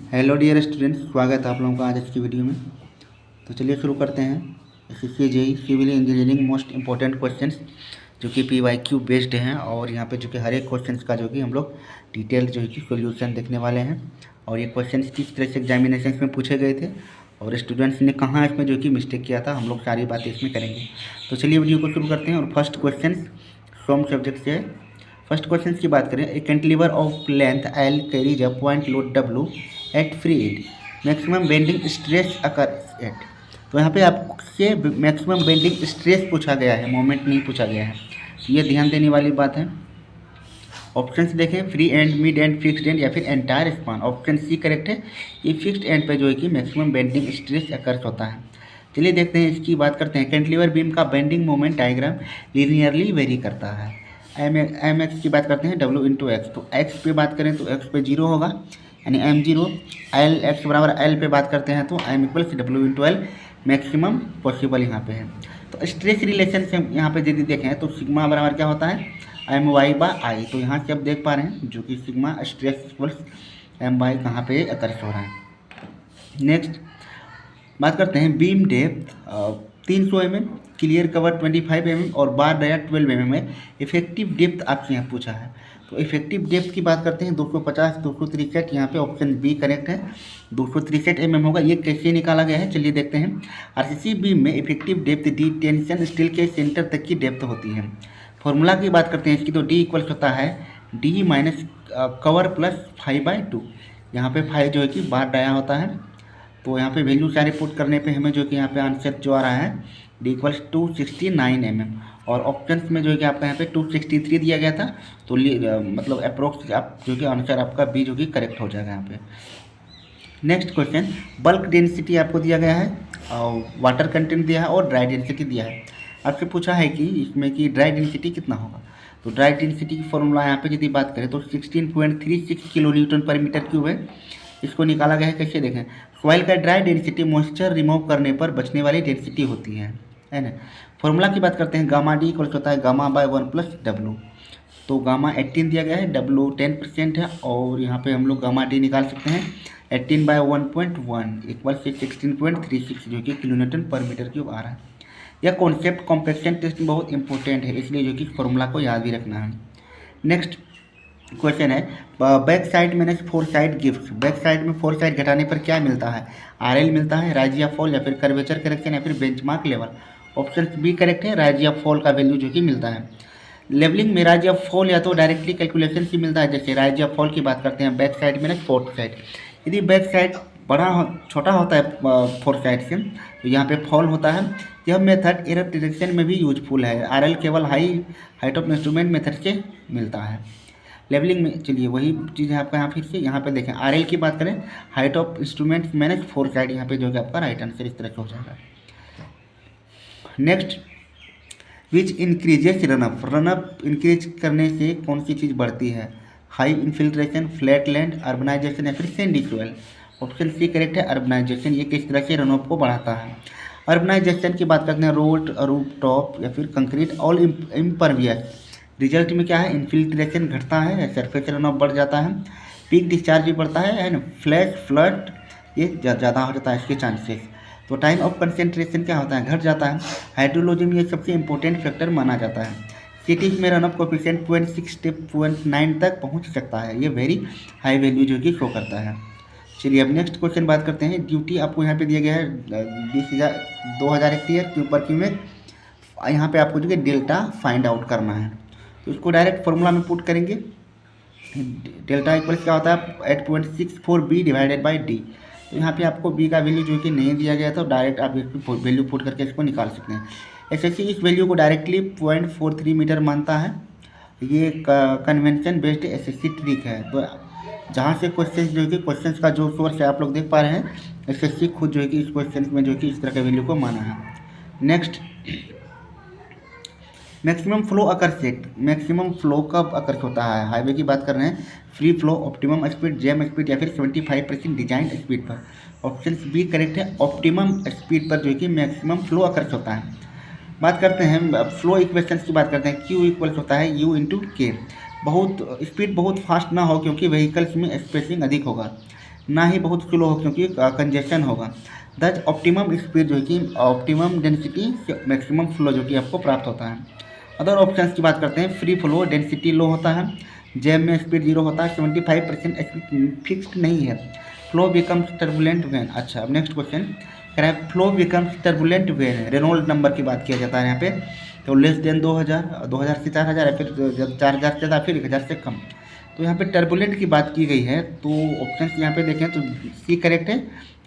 Hello dear students, स्वागत है आप लोगों का आज की वीडियो में। तो चलिए शुरू करते हैं। SSC JE civil engineering most important questions जो कि पीवाईक्यू बेस्ड हैं, और यहाँ पे जो कि हर एक क्वेश्चंस का जो कि हम लोग डिटेल जो है कि सोल्यूशन देखने वाले हैं। और ये क्वेश्चंस किस तरह से एग्जामिनेशन में पूछे गए थे और स्टूडेंट्स ने कहाँ इसमें जो कि मिस्टेक किया था, हम लोग सारी बातें इसमें करेंगे। तो चलिए वीडियो को शुरू करते हैं। और फर्स्ट क्वेश्चन फ्रॉम सब्जेक्ट से फर्स्ट क्वेश्चन की बात करें। A cantilever of length L carries a point load W at free end, maximum bending stress occur at. तो यहाँ पे आपसे मैक्सिमम बेंडिंग स्ट्रेस पूछा गया है, मोमेंट नहीं पूछा गया है। तो ये ध्यान देने वाली बात है। ऑप्शन देखें, free end, mid end, fixed end या फिर entire span. Option C correct है। ये फिक्स्ड एंड पे जो है कि मैक्सिमम बेंडिंग स्ट्रेस अकर होता है। चलिए देखते हैं, इसकी बात करते हैं। कैंटिलीवर बीम का bending moment diagram linearly vary करता है। एम एक्स की बात करते हैं, डब्ल्यू इंटू एक्स। तो एक्स पे बात करें तो एक्स पे 0 होगा, यानी एम 0। एल एक्स बराबर एल पे बात करते हैं तो M equals W into L, maximum possible यहाँ पे है। तो स्ट्रेस रिलेशन से यहाँ पे यदि देखें तो सिग्मा बराबर क्या होता है, एम वाई बाई आई। तो यहाँ से आप देख पा रहे हैं जो कि sigma stress equals M Y कहाँ पे अकर्ष हो रहा है। नेक्स्ट बात करते हैं, beam depth 300 mm, clear cover 25 mm और बार डाया 12 mm है। इफेक्टिव डेप्थ आपसे यहाँ पूछा है। तो इफेक्टिव डेप्थ की बात करते हैं 250, 263, यहाँ पे ऑप्शन बी करेक्ट है। 263 mm होगा। ये कैसे निकाला गया है चलिए देखते हैं। आरसीसी बीम में effective depth D tension steel के सेंटर तक की डेप्थ होती है। फॉर्मूला की बात करते हैं इसकी, तो डी इक्वल्स होता है डी माइनस कवर प्लस 5/2। यहाँ पे 5 जो है कि बार डाया होता है। तो यहाँ पे वैल्यू सारे पुट करने पे हमें जो कि यहाँ पे आंसर जो आ रहा है डी इक्वल्स 269 mm। और ऑप्शन में जो है कि आपका यहाँ पे 263 दिया गया था। तो मतलब अप्रोक्स आप जो कि आंसर आपका बी जो कि करेक्ट हो जाएगा यहाँ पे। नेक्स्ट क्वेश्चन, बल्क डेंसिटी आपको दिया गया है और वाटर कंटेंट दिया है और ड्राई डेंसिटी दिया है। आपसे पूछा है कि इसमें कि ड्राई डेंसिटी कितना होगा। तो ड्राई डेंसिटी की फॉर्मूला यहाँ पे यदि बात करें तो 16.36 kilo Newton per metre cube है। इसको निकाला गया है, कैसे देखें। सॉइल का ड्राई डेंसिटी मॉइस्चर रिमूव करने पर बचने वाली डेंसिटी होती है ना। फॉर्मूला की बात करते हैं, गामा डी इक्वल्स होता है गामा बाय 1 प्लस डब्लू। तो गामा 18 दिया गया है, डब्लू 10% है, और यहाँ पे हम लोग गामा डी निकाल सकते हैं 18/1.1 इक्वल से 16.36 जो कि kilo Newton per metre cube आ रहा है। यह कॉन्सेप्ट कॉम्पैक्शन टेस्ट में बहुत इंपॉर्टेंट है, इसलिए जो कि फॉर्मूला को याद भी रखना है। नेक्स्ट क्वेश्चन है, back side minus four side gift. Back side में फोर साइड घटाने पर क्या मिलता है, आरएल मिलता है, राइज या फॉल, या फिर कर्वेचर करेक्शन, या फिर benchmark level. Option B correct है, राइज या फॉल का वैल्यू जो कि मिलता है। लेवलिंग में राइज या फॉल या तो डायरेक्टली कैलकुलेशन से मिलता है। जैसे राइज या फॉल की बात करते हैं, back side minus fourth side. यदि बैक साइड छोटा होता है फोर्थ साइड से तो यहाँ पे फॉल होता है। यह मेथड एरर डिटेक्शन में भी यूजफुल है। आरएल केवल हाइट ऑफ इंस्ट्रूमेंट मेथड से मिलता है। लेवलिंग में चलिए वही चीज़ है आपका यहाँ फिर से यहाँ पे देखें, आरएल की बात करें, height of instrument manage four side, यहाँ पे जो है आपका राइट आंसर इस तरह से हो जाएगा। Next, which increases runup. Runup increase करने से कौन सी चीज़ बढ़ती है, high infiltration, flat land, urbanisation, या फिर sandy soil. Option C correct है, अर्बनाइजेशन। ये किस तरह से रनअप को बढ़ाता है। अर्बनाइजेशन की बात करते हैं, रोड, रूफ टॉप या फिर कंक्रीट ऑल इम्परवियस। रिजल्ट में क्या है, इन्फिल्ट्रेशन घटता है, सरफेस रन ऑफ बढ़ जाता है, पीक डिस्चार्ज भी बढ़ता है ना, फ्लैश फ्लड ये ज़्यादा हो जाता है इसके चांसेस। तो टाइम ऑफ कंसेंट्रेशन क्या होता है, घट जाता है। हाइड्रोलॉजी में ये सबसे इंपॉर्टेंट फैक्टर माना जाता है। सिटीज़ में रन ऑफ कोफिशिएंट 0.6 से 0.9 तक पहुंच सकता है। ये वेरी हाई वैल्यू जो कि शो करता है। चलिए अब नेक्स्ट क्वेश्चन बात करते हैं। ड्यूटी आपको यहाँ पे दिया गया है 20,000 हेक्टेयर के ऊपर की में, यहाँ पे आपको जो कि डेल्टा फाइंड आउट करना है। तो इसको डायरेक्ट फॉर्मूला में पुट करेंगे। डेल्टा इक्वल्स क्या होता है 8.64 बी डिवाइडेड बाई डी। तो यहाँ पे आपको बी का वैल्यू जो कि नहीं दिया गया था, डायरेक्ट आप इसको वैल्यू पुट करके इसको निकाल सकते हैं। एसएससी इस वैल्यू को डायरेक्टली 0.43 मीटर मानता है। ये कन्वेंशन बेस्ड एसएससी ट्रिक है। तो जहाँ से क्वेश्चन जो है कि क्वेश्चन का जो सोर्स है आप लोग देख पा रहे हैं, एसएससी खुद जो है कि इस क्वेश्चन में जो है कि इस तरह के वैल्यू को माना है। नेक्स्ट, मैक्सिमम फ्लो अकर सेट। मैक्सिमम फ्लो कब अकर होता है, हाईवे की बात कर रहे हैं, free flow, optimum speed, jam speed, या फिर 75% डिजाइन स्पीड पर। ऑप्शन बी करेक्ट है, ऑप्टिमम स्पीड पर जो है कि मैक्सिमम फ्लो अकर होता है। बात करते हैं फ्लो इक्वेशंस की बात करते हैं, क्यू इक्वल्स होता है यू इंटू के। बहुत स्पीड बहुत फास्ट ना हो क्योंकि व्हीकल्स में स्पेसिंग अधिक होगा। ना ही बहुत स्लो हो क्योंकि कंजेशन होगा। दस ऑप्टिमम स्पीड जो है कि ऑप्टिमम डेंसिटी मैक्सिमम फ्लो जो कि आपको प्राप्त होता है। अदर ऑप्शंस की बात करते हैं, फ्री फ्लो डेंसिटी लो होता है, जैम में स्पीड जीरो होता है, 75% स्पीड फिक्स्ड नहीं है, फ्लो बिकम्स टर्बुलेंट व्हेन। अच्छा, अब नेक्स्ट क्वेश्चन कह रहा है flow becomes turbulent when Reynold number की बात किया जाता है यहाँ पे, तो लेस देन 2000 से 4000 या फिर 4000 से ज़्यादा, फिर 1000 से कम। तो यहाँ पे टर्बुलेंट की बात की गई है, तो ऑप्शन यहाँ पे देखें तो सी करेक्ट है,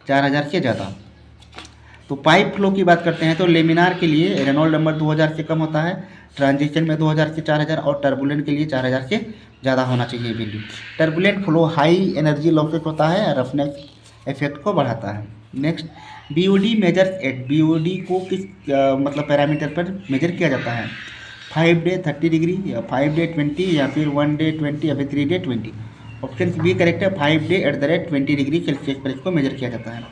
4000 से ज़्यादा। तो पाइप फ्लो की बात करते हैं तो लेमिनार के लिए रेनॉल्ड नंबर 2000 से कम होता है, ट्रांजिशन में 2000 से 4000 और टर्बुलेंट के लिए 4000 से ज़्यादा होना चाहिए value. Turbulent flow high energy losses होता है, रफनेस इफेक्ट को बढ़ाता है। Next, BOD measures at, BOD को किस मतलब पैरामीटर पर मेजर किया जाता है, 5 डे 30 डिग्री या 5 डे 20 या फिर 1 डे 20 या फिर 3 डे 20। ऑप्शन बी करेक्ट है, 5 day at the rate 20 degree Celsius पर इसको मेजर किया जाता है।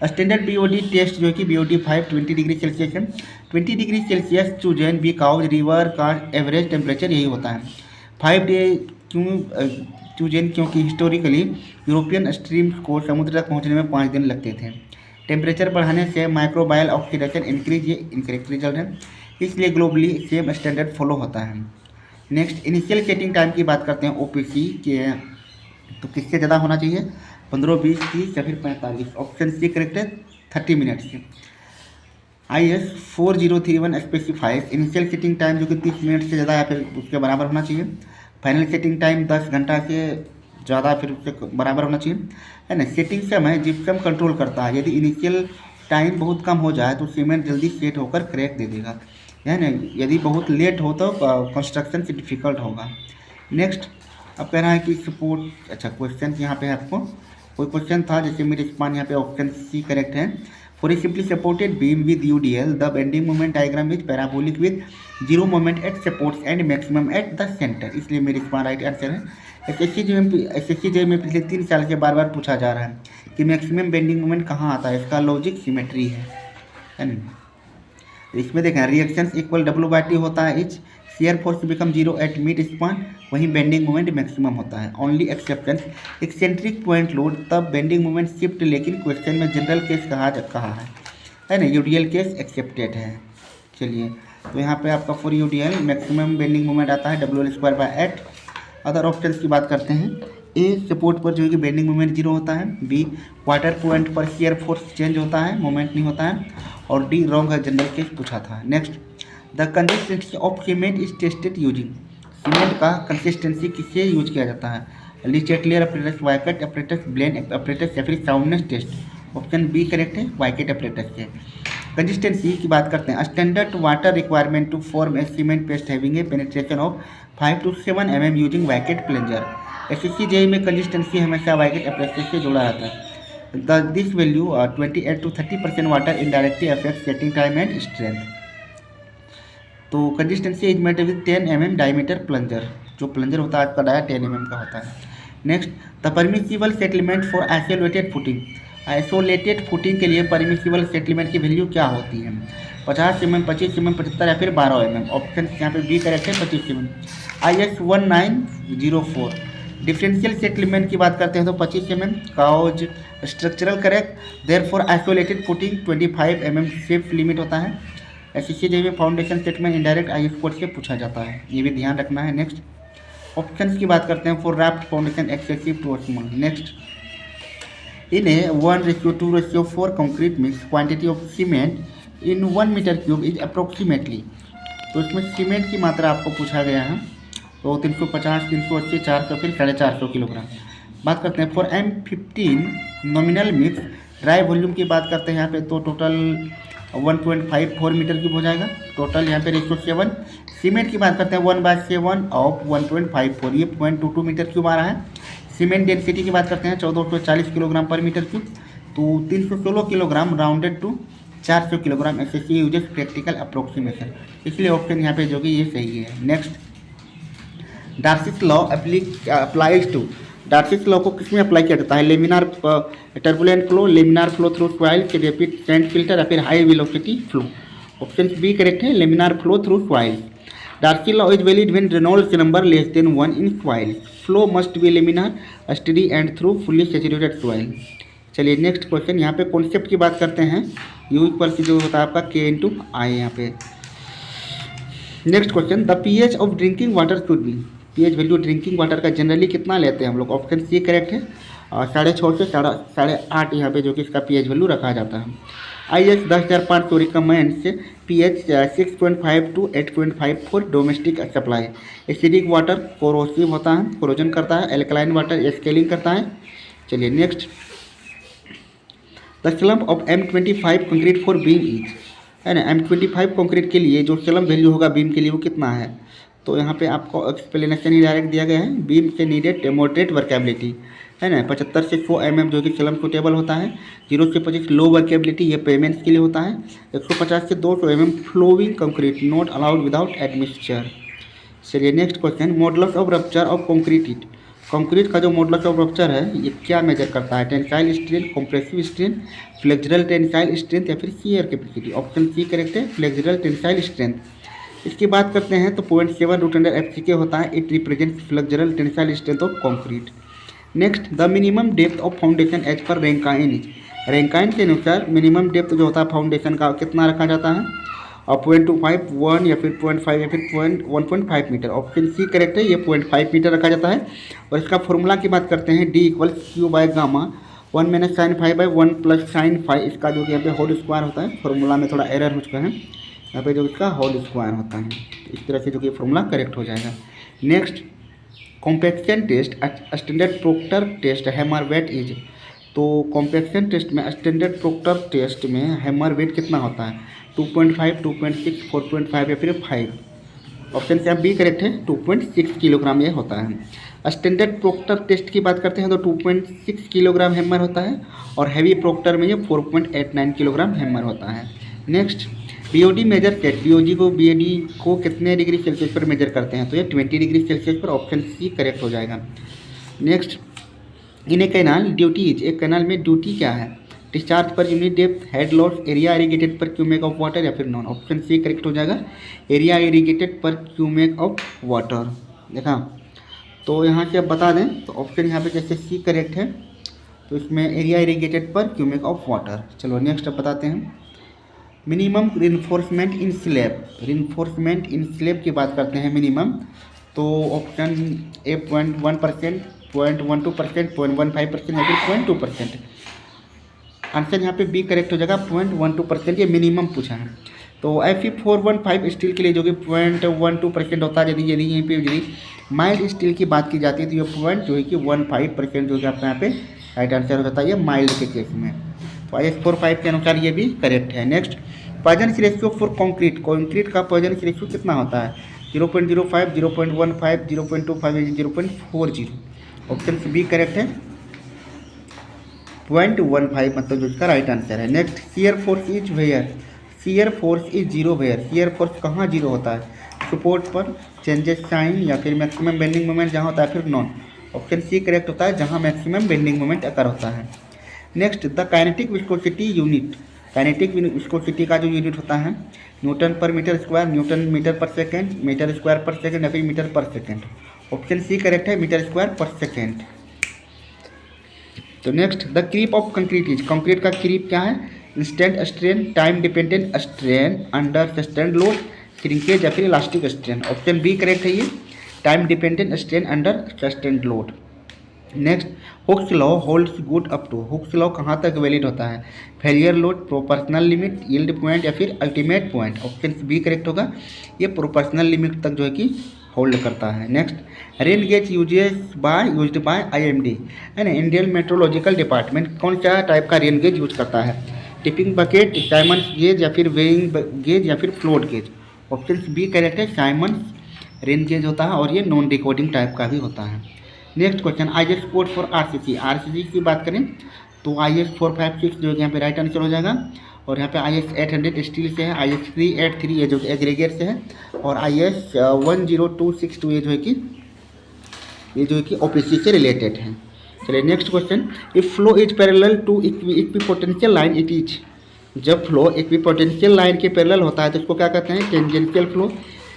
स्टैंडर्ड बीओडी टेस्ट जो है कि बीओडी 5 20 डिग्री सेल्सियस है, 20 degree Celsius chosen B cause river का एवरेज टेम्परेचर यही होता है। 5 डे क्यों चूजन, क्योंकि हिस्टोरिकली यूरोपियन स्ट्रीम्स को समुद्र तक पहुंचने में 5 दिन लगते थे। टेम्परेचर बढ़ाने से माइक्रोबायल ऑक्सीडेशन इंक्रीज, ये इनकरेक्ट रिजल्ट है, इसलिए ग्लोबली सेम स्टैंडर्ड फॉलो होता है। नेक्स्ट, इनिशियल सेटिंग टाइम की बात करते हैं ओपीसी के, तो किससे ज़्यादा होना चाहिए, 15 20 30 या फिर 45। ऑप्शन सी करेक्ट है, 30 मिनट से। IS 4031 specifies initial setting time जो कि 30 मिनट से ज़्यादा या फिर उसके बराबर होना चाहिए। फाइनल सेटिंग टाइम 10 घंटा से ज़्यादा फिर उससे बराबर होना चाहिए, है ना। सेटिंग समय जिप्सम कंट्रोल करता है, यदि इनिशियल टाइम बहुत कम हो जाए तो सीमेंट जल्दी सेट होकर क्रैक दे देगा, है ना। यदि बहुत लेट हो तो कंस्ट्रक्शन से डिफिकल्ट होगा। नेक्स्ट, अब कह रहा है कि सपोर्ट, अच्छा क्वेश्चन यहाँ पे है आपको, कोई क्वेश्चन था जैसे मेरे स्पान, यहाँ पे ऑप्शन सी करेक्ट है। For a simply supported beam with UDL the bending moment diagram is parabolic with zero moment at supports and maximum at the centre, इसलिए मेरे स्पान राइट आंसर है। SSC में पिछले 3 साल से बार बार पूछा जा रहा है कि मैक्सिमम बेंडिंग मोमेंट कहाँ आता है, इसका लॉजिक सिमेट्री है ना। इसमें देखें रिएक्शंस इक्वल W/T होता है, etch shear force become zero at mid span, वहीं बेंडिंग मोमेंट मैक्सिमम होता है। Only exception eccentric point load, तब बेंडिंग मोमेंट शिफ्ट, लेकिन क्वेश्चन में जनरल केस कहा है ना, यूडीएल केस एक्सेप्टेड है। चलिए, तो यहाँ पे आपका for UDL maximum bending moment आता है WL/8। अदर ऑप्शन की बात करते हैं, ए सपोर्ट पर जो है कि बेंडिंग मोमेंट जीरो होता है, बी वाटर पॉइंट पर शेयर फोर्स चेंज होता है, मोमेंट नहीं होता है, और डी रॉन्ग है, जनरल केस पूछा था। Next, the consistency of cement is tested using, cement का कंसिस्टेंसी किससे यूज किया जाता है, Le Chatelier apparatus, Vicat apparatus, blend apparatus या फिर soundness test. Option B correct है, वाइकेट अपरेटस से। कंसिस्टेंसी की बात करते हैं, standard water requirement to form a cement paste having a penetration of 5 to 7 mm using Vicat plunger. SSC JE में consistency हमेशा वाइकेट अपरेटस से जुड़ा रहता है। This value 28 to 30% water indirectly affect setting time and strength. तो consistency is met with 10 mm diameter plunger, जो plunger होता है आपका डाया 10 mm का होता है। Next, the permissible settlement for isolated footing, isolated footing के लिए परमिसिबल सेटलमेंट की वैल्यू क्या होती है, 50 mm, 25 mm, 75 या फिर 12 mm। ऑप्शन यहाँ पे बी करेक्ट है, 25 mm। IS 1904 डिफरेंशियल सेटलमेंट की बात करते हैं तो 25 mm, cause structural correct, therefore isolated footing 25 mm safe limit होता है। एसएससी जेई में foundation settlement indirect IS code से पूछा जाता है, ये भी ध्यान रखना है। नेक्स्ट, ऑप्शन की बात करते हैं, for raft foundation excessive to small. Next, in a 1:2:4 concrete mix quantity of cement in 1 metre cube is approximately, तो इसमें सीमेंट की मात्रा आपको पूछा गया है, तो 350, 380, 400 फिर 450 किलोग्राम। बात करते हैं for M15 nominal mix dry volume की बात करते हैं यहाँ पे, तो टोटल 1.54 मीटर क्यूब हो जाएगा, टोटल यहाँ पे रेशो 7। सीमेंट की बात करते हैं 1/7 ऑफ 1.54, ये 0.22 मीटर क्यूब आ रहा है। सीमेंट डेंसिटी की बात करते हैं 1440 किलोग्राम पर मीटर क्यूब, तो 316 kilogram rounded to 400 kilogram. SSC uses practical approximation, इसलिए ऑप्शन यहाँ पे जो कि ये सही है। Next, Darcy's law applies to, Darcy's law को किसमें अप्लाई किया जाता है, laminar turbulent flow, laminar flow through soil, rapid sand filter या फिर high velocity flow. Option B correct है, laminar flow through soil. Darcy law is valid when Reynolds number less than 1 in soil. Flow must be laminar, steady and through fully saturated soil. चलिए next question, यहाँ पे concept की बात करते हैं। U equal की जो होता है आपका K इंटू आई यहाँ पे। Next question, the pH of drinking water should be. pH value drinking water का जनरली कितना लेते हैं हम लोग? ऑप्शन सी करेक्ट है, 6.5 से 8.5 यहाँ पे जो कि इसका pH वैल्यू रखा जाता है। IS 10,500 recommends pH 6.5 to 8.5 for domestic supply. Acidic water corrosive होता है, कोरोजन करता है। एल्कलाइन वाटर स्केलिंग करता है। चलिए next, the slump of M25 concrete for beam is, है ना। M25 कंक्रीट के लिए जो स्लम्प वैल्यू होगा बीम के लिए वो कितना है? तो यहाँ पे आपको एक्सप्लेनेशन ही डायरेक्ट दिया गया है। बीम से नीडेड मॉडरेट वर्केबिलिटी, है ना। 75 से 100 mm जो कि स्लम्प सुटेबल होता है। 0 से 25 लो वर्केबिलिटी, ये पेमेंट्स के लिए होता है। 150 से 200 mm flowing concrete not allowed without admixture. चलिए next question, modulus of rupture of concrete. Concrete का जो मॉडुलस ऑफ रप्चर है ये क्या मेजर करता है? Tensile strength, compressive strength, flexural tensile strength या फिर shear capacity. Option C correct है, फ्लेक्सुरल टेंसाइल स्ट्रेंथ। इसकी बात करते हैं तो 0.7 √FCK होता है। It represents flexural tensile strength of concrete. Next, the minimum depth of foundation as per Rankine is. Rankine के अनुसार मिनिमम डेप्थ जो होता है फाउंडेशन का कितना रखा जाता है? और 0.25, 1 या फिर 0.5 या फिर 1.5 मीटर। ऑप्शन सी करेक्ट है, ये 0.5 मीटर रखा जाता है। और इसका फॉर्मूला की बात करते हैं, D = Q/γ 1 - sin phi 1 + sin phi। इसका जो कि यहाँ पे होल स्क्वायर होता है। फॉर्मूला में थोड़ा एरर हो चुका है, यहाँ पे जो इसका होल स्क्वायर होता है। इस तरह से जो कि फॉर्मूला करेक्ट हो जाएगा। Next, compaction test standard Proctor test hammer weight is. तो कॉम्पैक्शन टेस्ट में स्टैंडर्ड प्रोक्टर टेस्ट में हैमर वेट कितना होता है? 2.5, 2.6, 4.5 या फिर 5। ऑप्शन से बी करेक्ट है, 2.6 किलोग्राम ये होता है। स्टैंडर्ड प्रोक्टर टेस्ट की बात करते हैं तो 2.6 किलोग्राम हैमर होता है। और हैवी प्रोक्टर में ये 4.89 किलोग्राम हैमर होता है। Next, BOD measure set. BOD को कितने डिग्री सेल्सियस पर मेजर करते हैं? तो ये 20 डिग्री सेल्सियस पर। ऑप्शन सी करेक्ट हो जाएगा। Next, in A canal duties. एक कैनाल में ड्यूटी क्या है? Discharge per unit depth, head loss, area irrigated पर क्यूमेक ऑफ वाटर या फिर नॉन। ऑप्शन सी करेक्ट हो जाएगा, एरिया इरीगेटेड पर क्यूमेक ऑफ वाटर। देखा, तो यहाँ से अब बता दें तो ऑप्शन यहाँ पे जैसे सी करेक्ट है, तो इसमें एरिया इरीगेटेड पर क्यूमेक ऑफ वाटर। चलो नेक्स्ट अब बताते हैं, मिनिमम रिइंफोर्समेंट इन स्लैब। रिइंफोर्समेंट इन स्लैब की बात करते हैं मिनिमम, तो ऑप्शन ए 0.1%, 0.12%, 0.15% या फिर 0.2%। आंसर यहाँ पे बी करेक्ट हो जाएगा, 0.12%। ये मिनिमम पूछा है। तो Fe415 स्टील के लिए जो कि 0.12% होता है। यदि यहीं पे यदि माइल्ड स्टील की बात की जाती है तो ये 0.15% जो कि आपका यहाँ पे राइट आंसर हो जाता है ये माइल्ड के केस में। तो IS45 के अनुसार ये भी करेक्ट है। Next, poisonous ratio for concrete. Concrete का पॉइजनस रेशियो कितना होता है? 0.05, 0.15, 0.25, 0.40। ऑप्शन बी करेक्ट है, 0.15 मतलब जो इसका राइट आंसर है। Next, shear force is where. Shear force is 0 where. Shear force कहाँ 0 होता है? सपोर्ट पर, चेंजेस साइन या फिर मैक्सिमम बेंडिंग मोमेंट जहाँ होता है, फिर नॉन। ऑप्शन सी करेक्ट होता है, जहाँ मैक्सिमम बेंडिंग मोमेंट अकर होता है। Next, the kinetic viscosity unit. Kinetic viscosity का जो यूनिट होता है newton per metre square, newton metre per second, metre square per second या फिर metre per second. Option C correct है, मीटर स्क्वायर पर सेकेंड। तो next, the creep of concrete is. Concrete का creep क्या है? Instant strain, time dependent strain, under sustained load, shrinkage या फिर elastic strain. Option B correct है, ये time dependent strain under sustained load. Next, Hooke's law holds good up to. Hooke's law कहाँ तक valid होता है? Failure load, proportional limit, yield point या फिर ultimate point. Option B correct होगा, ये प्रोपोर्शनल लिमिट तक जो है कि होल्ड करता है। Next, rain gauge used by IMD, है ना, इंडियन मेट्रोलॉजिकल डिपार्टमेंट कौन सा टाइप का रेन गेज यूज करता है? टिपिंग बकेट, साइमंस गेज या फिर वेइंग गेज या फिर float gauge. Option B correct है, साइमंस रेन गेज होता है और ये नॉन डिकोडिंग टाइप का भी होता है। Next question, IS code for RCC की बात करें तो IS 456 जो यहाँ पे राइट आंसर हो जाएगा। और यहाँ पे IS 800 स्टील से है, IS 383 ये जो कि एग्रीगेट से है, और IS 10262 ये जो है कि OPC से रिलेटेड है। चलिए next question, if flow is parallel to equipotential line it is. जब फ्लो इक्विपोटेंशियल लाइन के पैरेलल होता है तो इसको क्या कहते हैं? Tangential flow,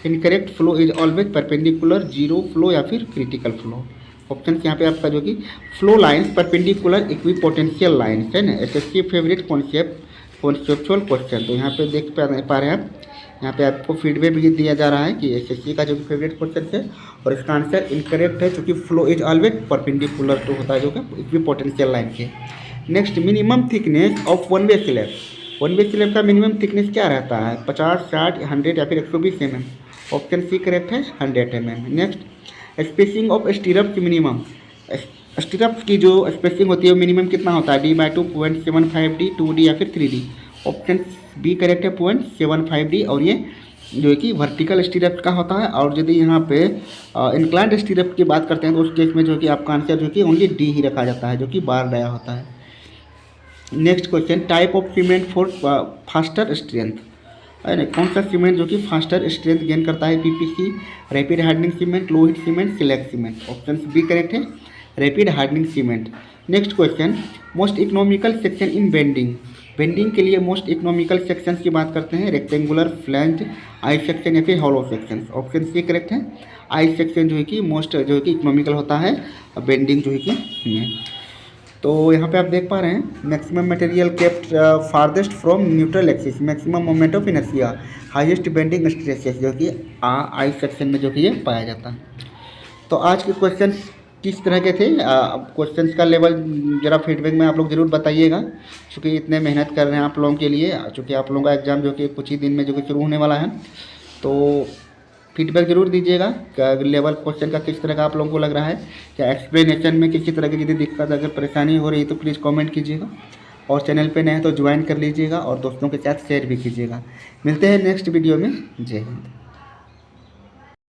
incorrect, flow is always perpendicular, zero flow या फिर क्रिटिकल फ्लो। ऑप्शन यहाँ पे आपका जो कि flow lines perpendicular equipotential lines है ना, एसएससी फेवरेट कॉन्सेप्चुअल क्वेश्चन। तो यहाँ पे देख पा रहे हैं आप, यहाँ पे आपको फीडबैक भी दिया जा रहा है कि एसएससी का जो कि फेवरेट क्वेश्चन है और इसका आंसर इनकरेक्ट है, क्योंकि flow is always perpendicular to होता है जो कि इक्विपोटेंशियल लाइन के। Next, minimum thickness of one way slab. One way slab का मिनिमम थिकनेस क्या रहता है? 50, 60, 100 या फिर 120 mm। ऑप्शन सी करेक्ट है, 100 mm। Next, spacing of stirrups minimum. Stirrups की जो स्पेसिंग होती है वो मिनिमम कितना होता है? D/2 0.75D, 2D या फिर 3D। ऑप्शन बी करेक्ट है, 0.75D। और ये जो है कि वर्टिकल स्टीरप का होता है। और यदि यहाँ पे इंक्लाइंड स्टीरप की बात करते हैं तो उस केस में जो कि आपका आंसर जो कि ओनली डी ही रखा जाता है, जो कि बार डाया होता है। Next question, type of cement for faster strength है ना, कौन सा सीमेंट जो कि फास्टर स्ट्रेंथ गेन करता है? PPC, rapid hardening cement, low heat cement, select cement. Option B correct है, rapid hardening cement. Next question, most economical section in bending. Bending के लिए मोस्ट इकोनॉमिकल सेक्शन की बात करते हैं, रेक्टेंगुलर, फ्लैंज, आई section या फिर hollow section. Option C correct I, आई सेक्शन जो है कि मोस्ट जो है कि इकोनॉमिकल होता है बेंडिंग जो है कि में। तो यहाँ पे आप देख पा रहे हैं, maximum material kept farthest from neutral axis, maximum moment of inertia, highest bending stresses जो कि आई सेक्शन में जो कि ये पाया जाता है। तो आज के क्वेश्चन किस तरह के थे? क्वेश्चंस का लेवल जरा फीडबैक में आप लोग ज़रूर बताइएगा, क्योंकि इतने मेहनत कर रहे हैं आप लोगों के लिए, चूँकि आप लोगों का एग्ज़ाम जो कि कुछ ही दिन में जो कि शुरू होने वाला है। तो फीडबैक ज़रूर दीजिएगा, क्या लेवल क्वेश्चन का किस तरह का आप लोगों को लग रहा है, क्या एक्सप्लेनेशन में किसी तरह की यदि दिक्कत अगर परेशानी हो रही है तो प्लीज़ कमेंट कीजिएगा, और चैनल पे नए हैं तो ज्वाइन कर लीजिएगा और दोस्तों के साथ शेयर भी कीजिएगा। मिलते हैं नेक्स्ट वीडियो में। जय हिंद।